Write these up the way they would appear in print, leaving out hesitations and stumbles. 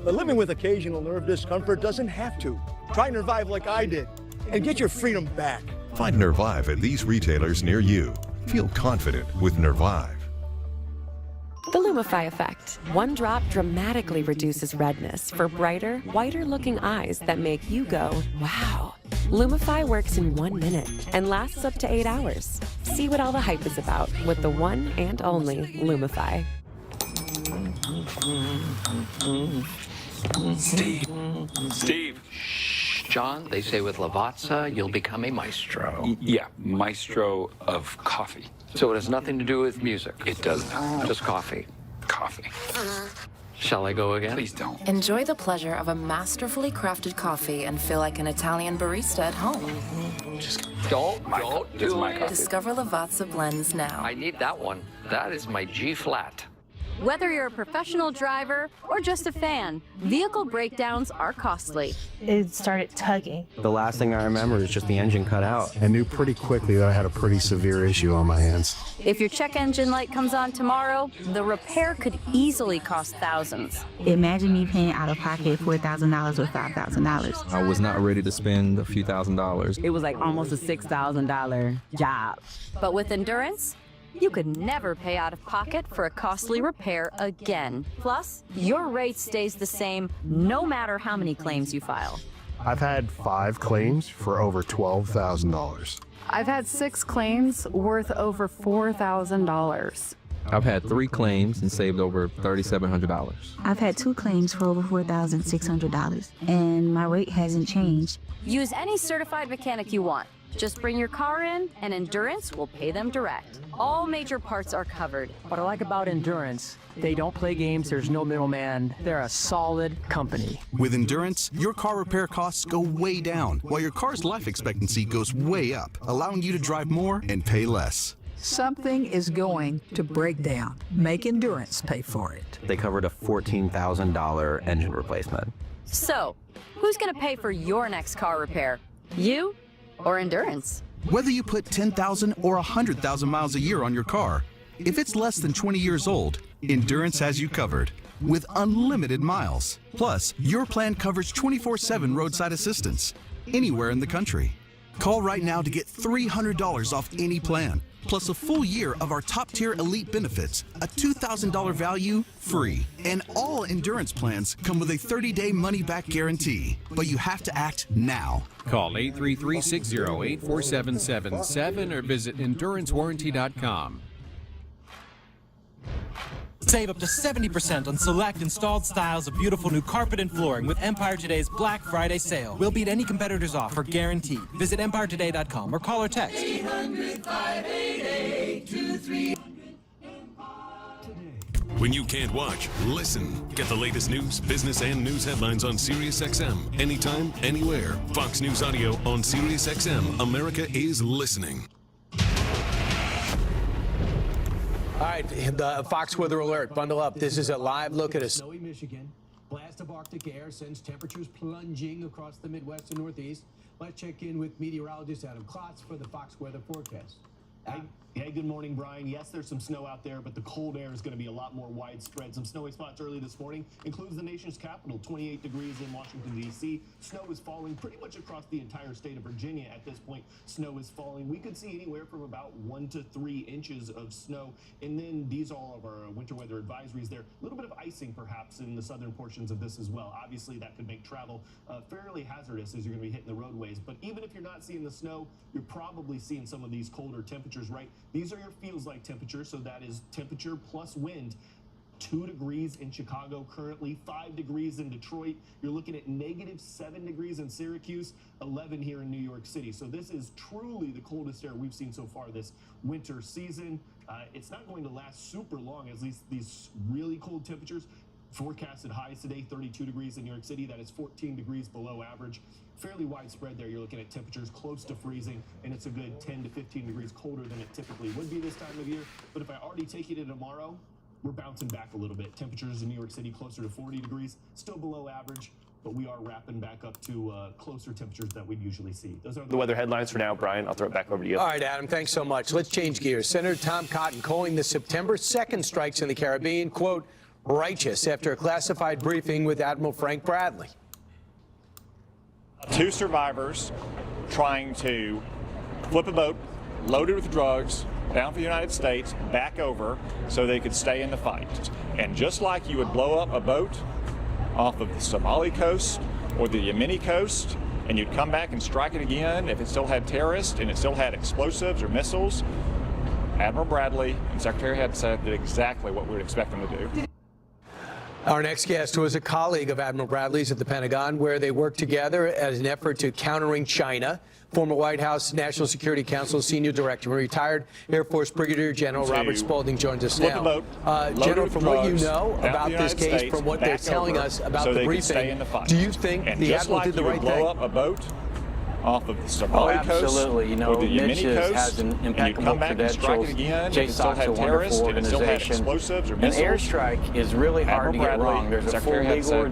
But living with occasional nerve discomfort doesn't have to. Try Nervive like I did and get your freedom back. Find Nervive at these retailers near you. Feel confident with Nervive. The Lumify effect. One drop dramatically reduces redness for brighter, whiter-looking eyes that make you go, wow. Lumify works in 1 minute and lasts up to 8 hours. See what all the hype is about with the one and only Lumify. Steve. John, they say with Lavazza, you'll become a maestro. Yeah, maestro of coffee. So it has nothing to do with music. It does not. Just coffee. Coffee. Shall I go again? Please don't. Enjoy the pleasure of a masterfully crafted coffee and feel like an Italian barista at home. Just Don't This is do my it. coffee. Discover Lavazza blends now. I need that one. That is my G flat. Whether you're a professional driver or just a fan, vehicle breakdowns are costly. It started tugging. The last thing I remember is just the engine cut out. I knew pretty quickly that I had a pretty severe issue on my hands. If your check engine light comes on tomorrow, the repair could easily cost thousands. Imagine me paying out of pocket $4,000 or $5,000. I was not ready to spend a few $1,000s. It was like almost a $6,000 job. But with Endurance, you could never pay out of pocket for a costly repair again. Plus, your rate stays the same no matter how many claims you file. I've had 5 claims for over $12,000. I've had 6 claims worth over $4,000. I've had 3 claims and saved over $3,700. I've had 2 claims for over $4,600, and my rate hasn't changed. Use any certified mechanic you want. Just bring your car in, and Endurance will pay them direct. All major parts are covered. What I like about Endurance, they don't play games, there's no middleman. They're a solid company. With Endurance, your car repair costs go way down, while your car's life expectancy goes way up, allowing you to drive more and pay less. Something is going to break down. Make Endurance pay for it. They covered a $14,000 engine replacement. So, who's going to pay for your next car repair? You or Endurance? Whether you put 10,000 or 100,000 miles a year on your car, if it's less than 20 years old, Endurance has you covered with unlimited miles. Plus, your plan covers 24/7 roadside assistance anywhere in the country. Call right now to get $300 off any plan, plus a full year of our top-tier elite benefits, a $2,000 value free. And all Endurance plans come with a 30-day money-back guarantee, but you have to act now. Call 833-608-4777 or visit endurancewarranty.com. Save up to 70% on select installed styles of beautiful new carpet and flooring with Empire Today's Black Friday sale. We'll beat any competitor's offer, guaranteed. Visit EmpireToday.com or call or text. 800-588-2300. When you can't watch, listen. Get the latest news, business, and news headlines on SiriusXM. Anytime, anywhere. Fox News Audio on SiriusXM. America is listening. All right, the Fox Weather Alert. Bundle up. This is a live look at us. Snowy Michigan. Blast of Arctic air sends temperatures plunging across the Midwest and Northeast. Let's check in with meteorologist Adam Klotz for the Fox Weather Forecast. Hey, good morning, Brian. Yes, there's some snow out there, but the cold air is going to be a lot more widespread. Some snowy spots early this morning includes the nation's capital, 28 degrees in Washington, D.C. Snow is falling pretty much across the entire state of Virginia at this point. Snow is falling. We could see anywhere from about 1 to 3 inches of snow. And then these are all of our winter weather advisories there. A little bit of icing, perhaps, in the southern portions of this as well. Obviously, that could make travel fairly hazardous as you're going to be hitting the roadways. But even if you're not seeing the snow, you're probably seeing some of these colder temperatures, right? These are your feels like temperatures, so that is temperature plus wind. 2 degrees in Chicago currently, 5 degrees in Detroit. You're looking at -7 degrees in Syracuse, 11 here in New York City. So this is truly the coldest air we've seen so far this winter season. It's not going to last super long, at least these really cold temperatures. Forecasted highs today, 32 degrees in New York City. That is 14 degrees below average. Fairly widespread there. You're looking at temperatures close to freezing, and it's a good 10 to 15 degrees colder than it typically would be this time of year. But if I already take you to tomorrow, we're bouncing back a little bit. Temperatures in New York City closer to 40 degrees, still below average, but we are wrapping back up to closer temperatures that we'd usually see. Those are the weather headlines for now. Brian, I'll throw it back over to you. All right, Adam, thanks so much. Let's change gears. Senator Tom Cotton calling the September 2nd strikes in the Caribbean, quote, righteous after a classified briefing with Admiral Frank Bradley. 2 survivors trying to flip a boat loaded with drugs down for the United States, back over so they could stay in the fight. And just like you would blow up a boat off of the Somali coast or the Yemeni coast, and you'd come back and strike it again if it still had terrorists and it still had explosives or missiles, Admiral Bradley and Secretary Hegseth did exactly what we would expect them to do. Our next guest was a colleague of Admiral Bradley's at the Pentagon, where they worked together as an effort to countering China. Former White House National Security Council Senior Director, retired Air Force Brigadier General Robert Spalding joins us now. General, from what you know about this case, from what they're telling us about the briefing, do you think the Admiral did the right thing? Blow up a boat off of the Somali coast, absolutely. You know, or the Mitch Yemeni coast, has an impeccable credentials. JSOC's a wonderful organization. An airstrike is really hard to get wrong. There's a full legal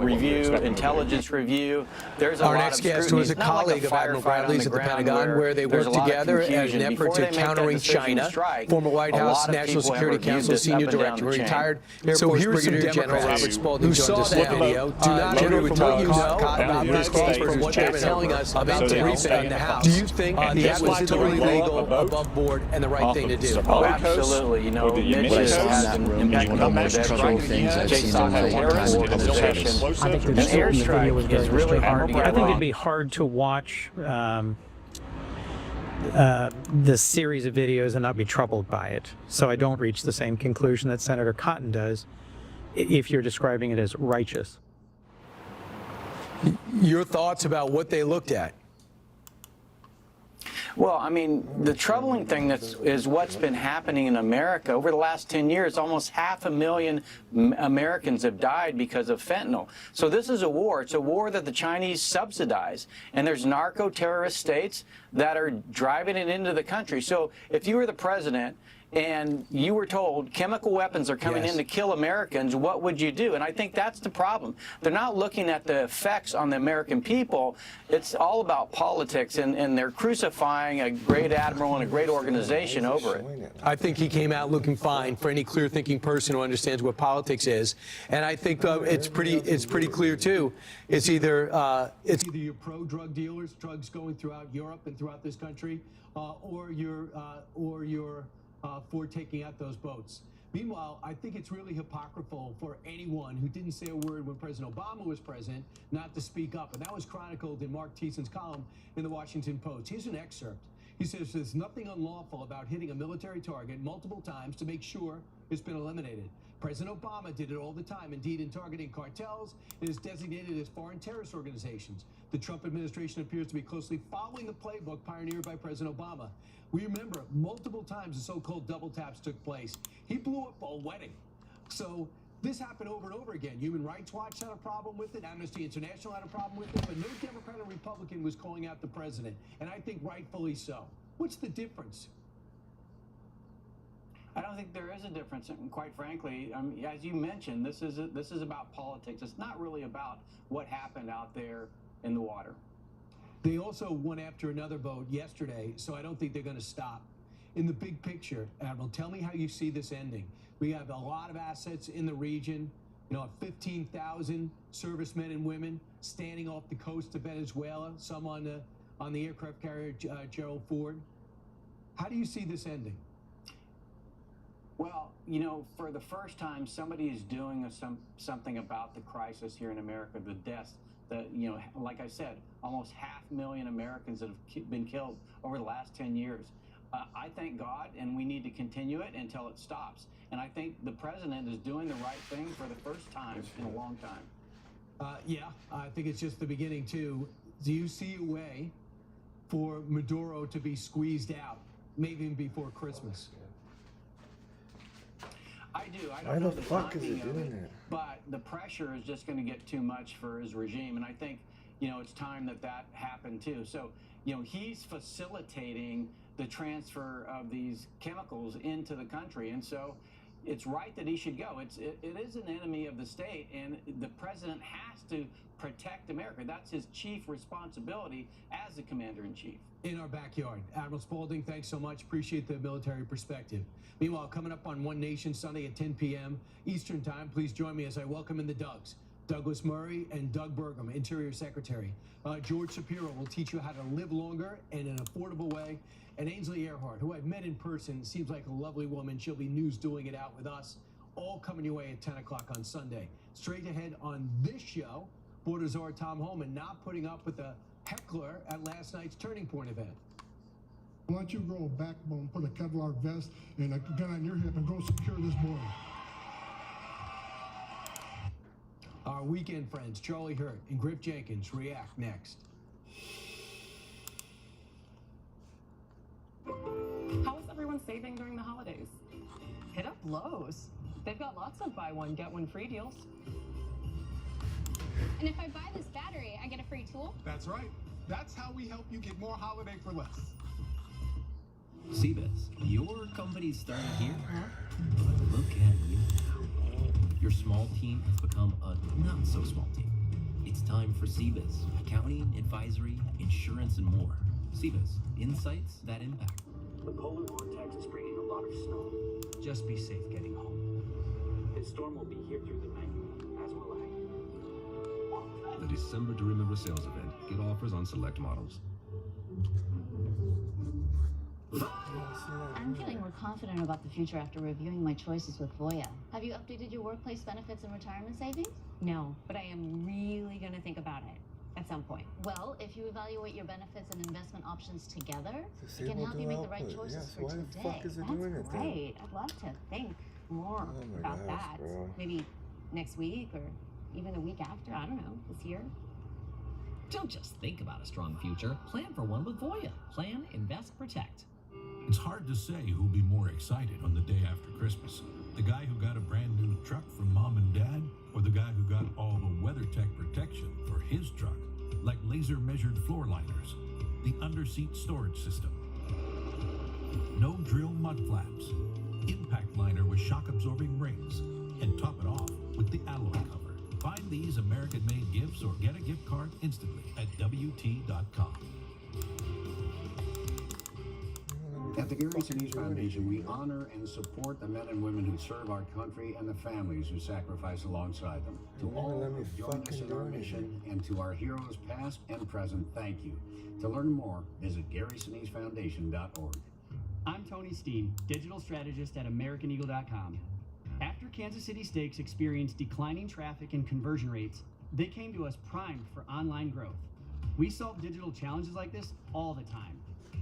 review, intelligence review. There's a Our lot next of guest scrutiny. was a It's not like colleague of Admiral Bradley's at the Pentagon, where they there's worked a lot of together as an confusion. effort Before to they make that countering decision to China. strike, Former White a House lot of National people have Security reviewed Council this Senior up and down Director, the chain. retired Air Force Brigadier General Robert Spalding joins us now. Video. Do not General, from what you know about this case, from what they're telling us about the briefing in the House, do you think the Act was totally legal, above board, and the right thing to do? Oh, absolutely. You know, Mitch has an impeccable credentials. JSOC's a wonderful organization. An airstrike is really hard to get wrong. I think it'd be hard to watch the series of videos and not be troubled by it. So I don't reach the same conclusion that Senator Cotton does if you're describing it as righteous. Your thoughts about what they looked at? Well, I mean, the troubling thing is what's been happening in America. Over the last 10 years, almost 500,000 Americans have died because of fentanyl. So this is a war. It's a war that the Chinese subsidize. And there's narco-terrorist states that are driving it into the country. So if you were the president and you were told chemical weapons are coming in to kill Americans, what would you do? And I think that's the problem. They're not looking at the effects on the American people. It's all about politics, and they're crucifying a great admiral and a great organization over it. I think he came out looking fine for any clear-thinking person who understands what politics is. And I think it's pretty clear, too. It's either you're pro-drug dealers, drugs going throughout Europe and throughout this country, or you're for taking out those boats. Meanwhile, I think it's really hypocritical for anyone who didn't say a word when President Obama was president not to speak up. And that was chronicled in Mark Thiessen's column in the Washington Post. Here's an excerpt. He says there's nothing unlawful about hitting a military target multiple times to make sure it's been eliminated. President Obama did it all the time. Indeed, in targeting cartels, it is designated as foreign terrorist organizations. The Trump administration appears to be closely following the playbook pioneered by President Obama. We remember multiple times the so-called double taps took place. He blew up a wedding. So this happened over and over again. Human Rights Watch had a problem with it. Amnesty International had a problem with it. But no Democrat or Republican was calling out the president. And I think rightfully so. What's the difference? I don't think there is a difference, and quite frankly, as you mentioned, this is about politics. It's not really about what happened out there in the water. They also went after another boat yesterday, so I don't think they're going to stop. In the big picture, Admiral, tell me how you see this ending. We have a lot of assets in the region, 15,000 servicemen and women standing off the coast of Venezuela, some on the aircraft carrier Gerald Ford. How do you see this ending? Well, for the first time, somebody is doing something about the crisis here in America, the deaths. Like I said, almost 500,000 Americans that have been killed over the last 10 years. I thank God, and we need to continue it until it stops. And I think the president is doing the right thing for the first time in a long time. Yeah, I think it's just the beginning, too. Do you see a way for Maduro to be squeezed out, maybe even before Christmas? I do. I don't know the timing of it, but the pressure is just going to get too much for his regime, and I think, it's time that happened too. So, he's facilitating the transfer of these chemicals into the country, and so, it's right that he should go. It is an enemy of the state, and the president has to protect America. That's his chief responsibility as the commander-in-chief. In our backyard. Admiral Spaulding, thanks so much. Appreciate the military perspective. Meanwhile, coming up on One Nation Sunday at 10 p.m. Eastern Time, please join me as I welcome in the Dougs. Douglas Murray and Doug Burgum, Interior Secretary. George Shapiro will teach you how to live longer and in an affordable way. And Ainsley Earhart, who I've met in person, seems like a lovely woman. She'll be news doing it out with us. All coming your way at 10 o'clock on Sunday. Straight ahead on this show, Border Czar Tom Homan not putting up with the heckler at last night's Turning Point event. Why don't you grow a backbone, put a Kevlar vest and a gun on your hip and go secure this border? Our weekend friends, Charlie Hurt and Griff Jenkins, react next. How is everyone saving during the holidays? Hit up Lowe's. They've got lots of buy one, get one free deals. And if I buy this battery, I get a free tool? That's right. That's how we help you get more holiday for less. CBIZ, your company's starting here, but look at you now. Your small team has become a not-so-small team. It's time for CBIZ, accounting, advisory, insurance, and more. CBIZ, insights that impact. The polar vortex is bringing a lot of snow. Just be safe getting home. This storm will be here through the night, as will I. The December to Remember sales event. Get offers on select models. I'm feeling more confident about the future after reviewing my choices with Voya. Have you updated your workplace benefits and retirement savings? No, but I am really going to think about it at some point. Well, if you evaluate your benefits and investment options together, it can help you make the right choices for today. That's great. I'd love to think more about that. Maybe next week or even the week after. I don't know, this year. Don't just think about a strong future. Plan for one with Voya. Plan, invest, protect. It's hard to say who'll be more excited on the day after Christmas. The guy who got a brand new truck from mom and dad, or the guy who got all the WeatherTech protection for his truck, like laser measured floor liners, the underseat storage system, no drill mud flaps, impact liner with shock absorbing rings, and top it off with the alloy cover. Find these American made gifts or get a gift card instantly at WT.com. At the Gary Sinise Foundation, we honor and support the men and women who serve our country and the families who sacrifice alongside them. To all who have joined us in our mission, and to our heroes past and present, thank you. To learn more, visit GarySiniseFoundation.org. I'm Tony Steen, digital strategist at AmericanEagle.com. After Kansas City Steaks experienced declining traffic and conversion rates, they came to us primed for online growth. We solve digital challenges like this all the time.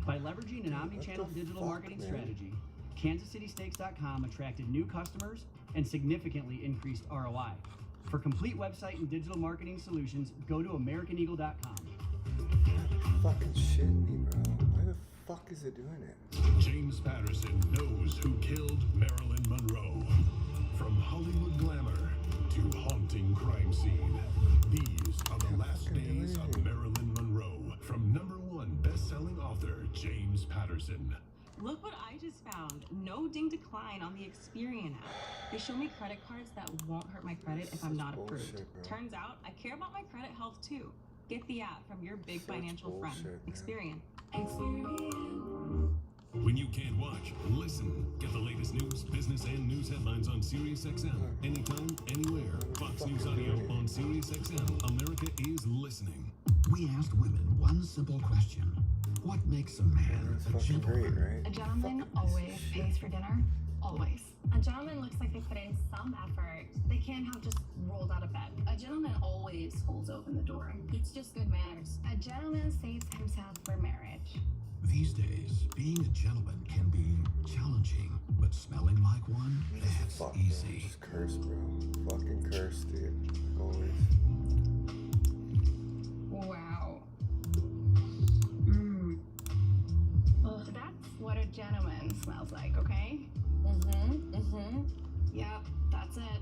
By leveraging an omni-channel digital marketing strategy, KansasCitySteaks.com attracted new customers and significantly increased ROI. For complete website and digital marketing solutions, go to AmericanEagle.com. Fucking shitting me, bro. Why the fuck is it doing it? James Patterson knows who killed Marilyn Monroe. From Hollywood glamour to haunting crime scene, these are the last days of Marilyn Monroe. From #1 best-selling author James Patterson. Look what I just found. No ding decline on the Experian app. They show me credit cards that won't hurt my credit if I'm not approved. Turns out I care about my credit health too. Get the app from your big financial friend. Experian. When you can't watch, listen. Get the latest news, business, and news headlines on SiriusXM. Anytime, anywhere. Fox News Audio on SiriusXM. America is listening. We asked women one simple question. What makes a man a gentleman? Right? A gentleman always pays for dinner. Always. A gentleman looks like they put in some effort. They can't have just rolled out of bed. A gentleman always holds open the door. It's just good manners. A gentleman saves himself for marriage. These days, being a gentleman can be challenging, but smelling like one, that's easy. Just curse, bro. Fucking curse, dude. Like always. Wow. That's what a gentleman smells like, okay? Yep, that's it.